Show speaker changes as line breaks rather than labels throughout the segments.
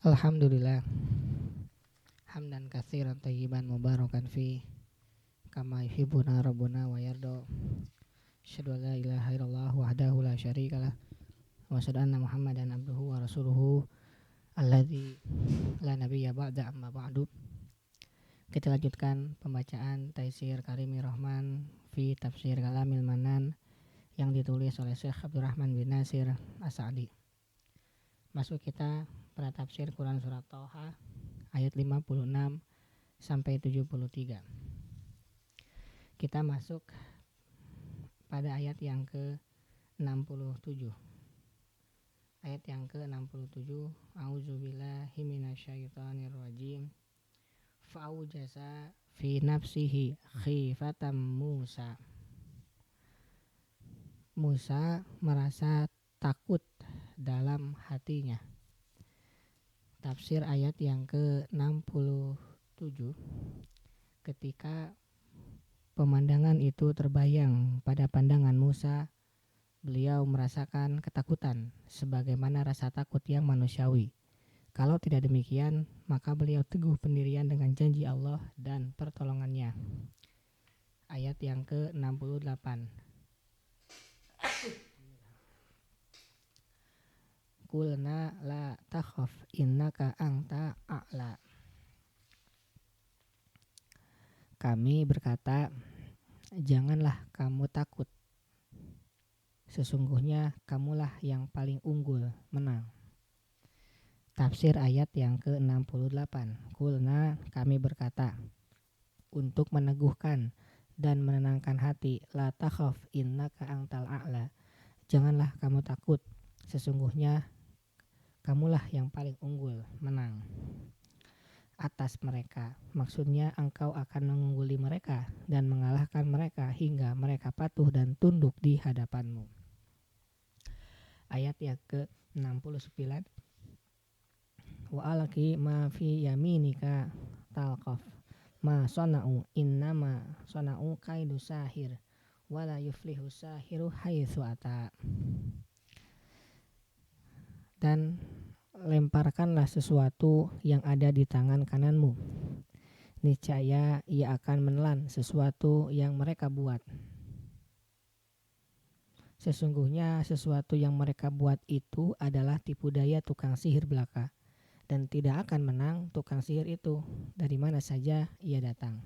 Alhamdulillah hamdan katsiran thayyiban mubarakan fi kama yuhibbuna rabbuna wa yarda. Asyhadu an la ilaha illallah wahdahu la syarikalah wa asyhadu anna Muhammadan abduhu wa rasuluhu alladzi la nabiyya ba'da amma ba'du. Kita lanjutkan pembacaan Taisir Karimir Rahman fi Tafsir Kalamil Manan yang ditulis oleh Syekh Abdurrahman bin Nasir As-Sa'di. Masuk kita pada tafsir Quran surat Thaha ayat 56 sampai 73. Kita masuk pada ayat yang ke-67. Ayat yang ke-67, A'udzubillahi minasyaitonirrajim. Fa'aujasa fi nafsihi khifatam Musa. Musa merasa takut dalam hatinya. Tafsir ayat yang ke-67, ketika pemandangan itu terbayang pada pandangan Musa, beliau merasakan ketakutan sebagaimana rasa takut yang manusiawi. Kalau tidak demikian, maka beliau teguh pendirian dengan janji Allah dan pertolongannya. Ayat yang ke-68. Qulna la takhaf innaka anta a'la. Kami berkata, janganlah kamu takut, sesungguhnya kamulah yang paling unggul, menang. Tafsir ayat yang ke-68. Qulna, kami berkata, untuk meneguhkan dan menenangkan hati, la takhaf innaka antal a'la. Janganlah kamu takut, sesungguhnya kamulah yang paling unggul, menang atas mereka. Maksudnya engkau akan mengungguli mereka dan mengalahkan mereka hingga mereka patuh dan tunduk di hadapanmu. Ayat yang ke-69. Wa alqi ma fi yaminika talqaf ma sana'u innama sana'u kaidu sahir wala yuflihu sahiru haitsu ata. Dan lemparkanlah sesuatu yang ada di tangan kananmu, niscaya ia akan menelan sesuatu yang mereka buat. Sesungguhnya sesuatu yang mereka buat itu adalah tipu daya tukang sihir belaka, dan tidak akan menang tukang sihir itu dari mana saja ia datang.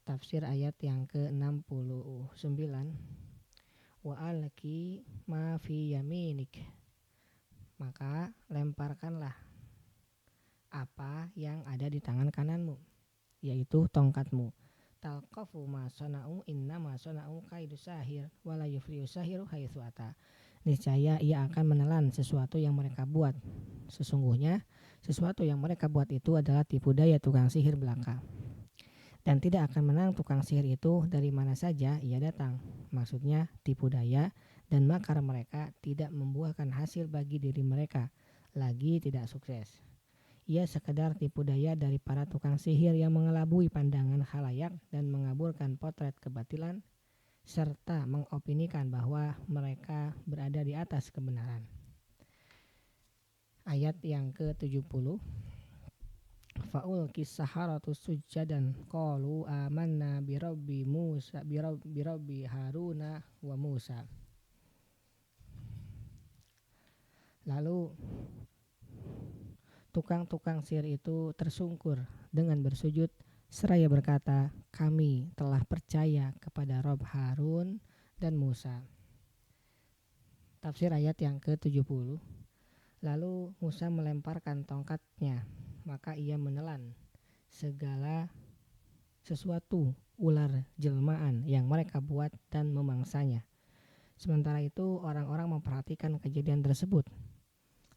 Tafsir ayat yang ke-69. Wa alqi ma fi yaminik. Maka lemparkanlah apa yang ada di tangan kananmu, yaitu tongkatmu. Talqafu ma sana'u innama sana'u kaidu sahir wala yuflihu sahiru haitsu ata. Niscaya ia akan menelan sesuatu yang mereka buat. Sesungguhnya sesuatu yang mereka buat itu adalah tipu daya tukang sihir belaka, dan tidak akan menang tukang sihir itu dari mana saja ia datang. Maksudnya tipu daya dan makar mereka tidak membuahkan hasil bagi diri mereka, lagi tidak sukses. Ia sekedar tipu daya dari para tukang sihir yang mengelabui pandangan khalayak dan mengaburkan potret kebatilan, serta mengopinikan bahwa mereka berada di atas kebenaran. Ayat yang ke-70. Fa'ulqis saharatu sujjadan qalu amanna birabbi Musa birabbi Haruna wa Musa. Lalu tukang-tukang sihir itu tersungkur dengan bersujud seraya berkata, kami telah percaya kepada Rob Harun dan Musa. Tafsir ayat yang ke-70. Lalu Musa melemparkan tongkatnya, maka ia menelan segala sesuatu ular jelmaan yang mereka buat dan memangsanya. Sementara itu orang-orang memperhatikan kejadian tersebut.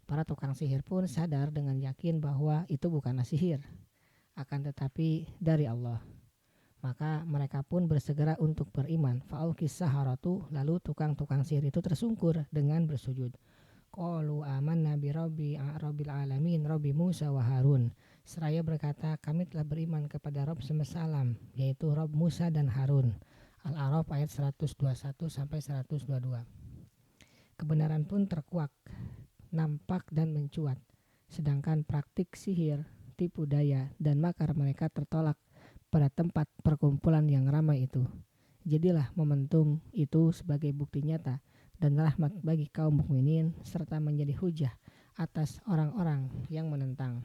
Para tukang sihir pun sadar dengan yakin bahwa itu bukanlah sihir, akan tetapi dari Allah. Maka mereka pun bersegera untuk beriman. Fa'ulqis saharatu, lalu tukang-tukang sihir itu tersungkur dengan bersujud. Qalu amanna birabbil alamin, Rabbi Musa wa Harun. Seraya berkata, kami telah beriman kepada Rabb semesta alam, yaitu Rabb Musa dan Harun. Al-A'raf ayat 121 sampai 122. Kebenaran pun terkuak, nampak dan mencuat, Sedangkan praktik sihir, tipu daya, dan makar mereka tertolak pada tempat perkumpulan yang ramai itu. Jadilah momentum itu sebagai bukti nyata dan rahmat bagi kaum mukminin serta menjadi hujah atas orang-orang yang menentang.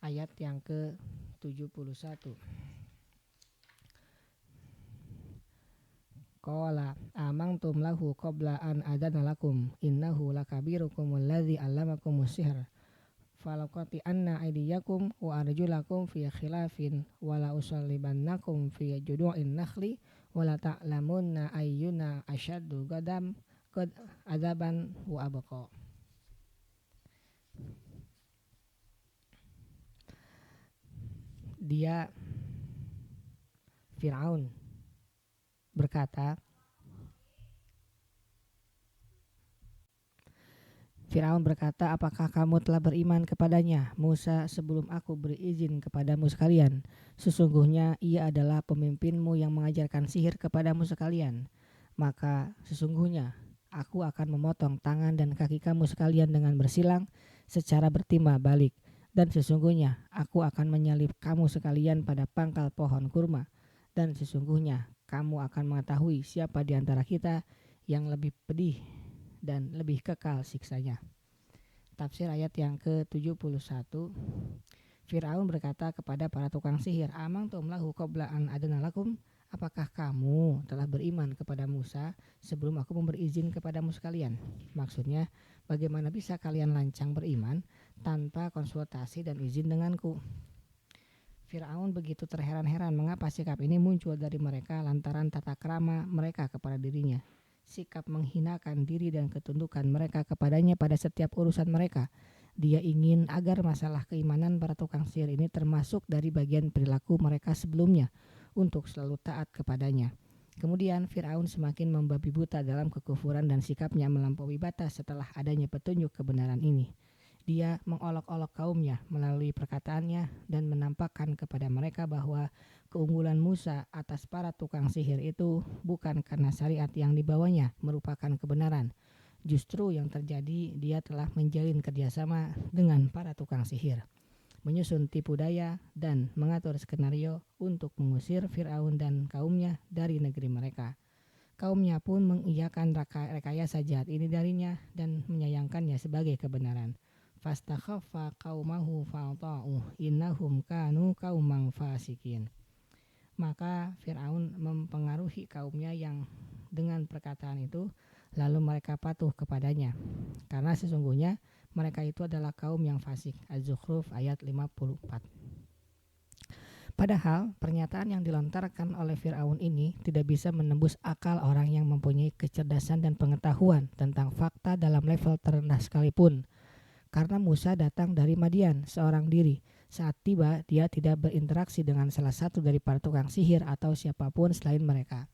Ayat yang ke-71. Qala amangtum lahu qabla an adana lakum innahu lakabirukumul ladzi 'allamakumus sihr falaqati anna aydiyakum wa arjulakum fi khilafin wala usallibannakum fi judu'in nakhli wala ta'lamunna ayyuna asyaddu qad adaban wa abqa. Dia Fir'aun berkata, apakah kamu telah beriman kepadanya, Musa, sebelum aku berizin kepadamu sekalian? Sesungguhnya ia adalah pemimpinmu yang mengajarkan sihir kepadamu sekalian. Maka sesungguhnya aku akan memotong tangan dan kaki kamu sekalian dengan bersilang secara bertimah balik. Dan sesungguhnya aku akan menyalib kamu sekalian pada pangkal pohon kurma. Dan sesungguhnya kamu akan mengetahui siapa di antara kita yang lebih pedih dan lebih kekal siksanya. Tafsir ayat yang ke-71. Fir'aun berkata kepada para tukang sihir, amangtum lahu qabla an adana lakum, apakah kamu telah beriman kepada Musa sebelum aku memberi izin kepadamu sekalian? Maksudnya, bagaimana bisa kalian lancang beriman tanpa konsultasi dan izin denganku? Fir'aun begitu terheran-heran mengapa sikap ini muncul dari mereka lantaran tata krama mereka kepada dirinya. Sikap menghinakan diri dan ketundukan mereka kepadanya pada setiap urusan mereka. Dia ingin agar masalah keimanan para tukang sihir ini termasuk dari bagian perilaku mereka sebelumnya untuk selalu taat kepadanya. Kemudian Fir'aun semakin membabi buta dalam kekufuran dan sikapnya melampaui batas setelah adanya petunjuk kebenaran ini. Dia mengolok-olok kaumnya melalui perkataannya dan menampakkan kepada mereka bahwa keunggulan Musa atas para tukang sihir itu bukan karena syariat yang dibawanya merupakan kebenaran. Justru yang terjadi, dia telah menjalin kerjasama dengan para tukang sihir, menyusun tipu daya dan mengatur skenario untuk mengusir Fir'aun dan kaumnya dari negeri mereka. Kaumnya pun mengiyakan rekayasa jahat ini darinya dan menyayangkannya sebagai kebenaran. Fastakhaffa qaumahu fa'ta'uh innahum kanu qauman fasikin. Maka Fir'aun mempengaruhi kaumnya yang dengan perkataan itu, lalu mereka patuh kepadanya, karena sesungguhnya mereka itu adalah kaum yang fasik. Az-Zukhruf ayat 54. Padahal pernyataan yang dilontarkan oleh Fir'aun ini tidak bisa menembus akal orang yang mempunyai kecerdasan dan pengetahuan tentang fakta dalam level terendah sekalipun. Karena Musa datang dari Madian seorang diri. Saat tiba, dia tidak berinteraksi dengan salah satu dari para tukang sihir atau siapapun selain mereka.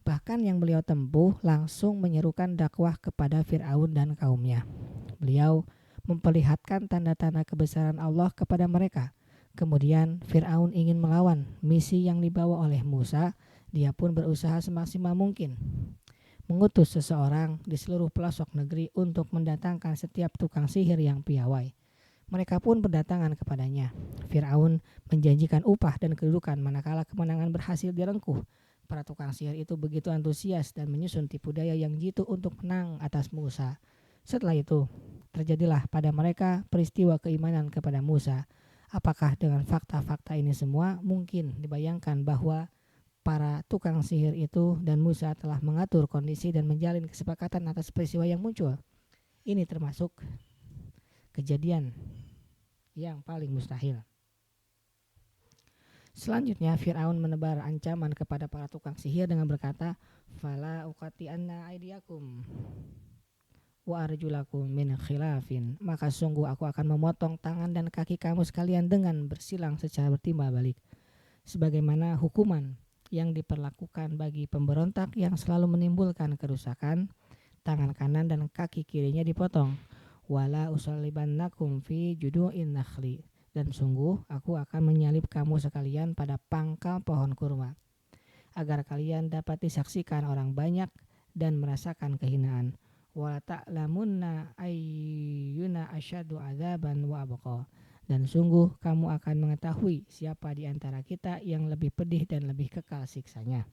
Bahkan yang beliau tempuh langsung menyerukan dakwah kepada Fir'aun dan kaumnya. Beliau memperlihatkan tanda-tanda kebesaran Allah kepada mereka. Kemudian Fir'aun ingin melawan misi yang dibawa oleh Musa. Dia pun berusaha semaksimal mungkin mengutus seseorang di seluruh pelosok negeri untuk mendatangkan setiap tukang sihir yang piawai. Mereka pun berdatangan kepadanya. Fir'aun menjanjikan upah dan kedudukan manakala kemenangan berhasil direngkuh. Para tukang sihir itu begitu antusias dan menyusun tipu daya yang jitu untuk menang atas Musa. Setelah itu, terjadilah pada mereka peristiwa keimanan kepada Musa. Apakah dengan fakta-fakta ini semua mungkin dibayangkan bahwa para tukang sihir itu dan Musa telah mengatur kondisi dan menjalin kesepakatan atas peristiwa yang muncul? Ini termasuk kejadian yang paling mustahil. Selanjutnya Fir'aun menebar ancaman kepada para tukang sihir dengan berkata, fala uqati'anna aydiyakum wa arjulakum min khilafin, maka sungguh aku akan memotong tangan dan kaki kamu sekalian dengan bersilang secara bertimbal balik, sebagaimana hukuman yang diperlakukan bagi pemberontak yang selalu menimbulkan kerusakan. Tangan kanan dan kaki kirinya dipotong. Wala usallibannakum fi judu'in nakhli, dan sungguh aku akan menyalib kamu sekalian pada pangkal pohon kurma, agar kalian dapat disaksikan orang banyak dan merasakan kehinaan. wa ta'lamunna ayyuna asyaddu adzaban wa abqa. Dan sungguh kamu akan mengetahui siapa di antara kita yang lebih pedih dan lebih kekal siksanya.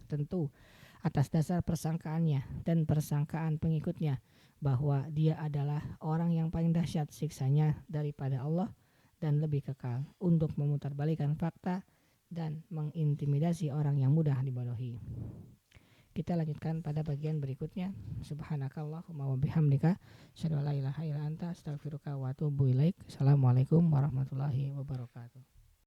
Tentu atas dasar persangkaannya dan persangkaan pengikutnya bahwa dia adalah orang yang paling dahsyat siksanya daripada Allah dan lebih kekal untuk memutarbalikkan fakta dan mengintimidasi orang yang mudah dibodohi. Kita lanjutkan pada bagian berikutnya. Subhanakallahumma wa bihamdika asyhadu an la ilaha illa anta astaghfiruka wa atubu ilaik. Assalamualaikum warahmatullahi wabarakatuh.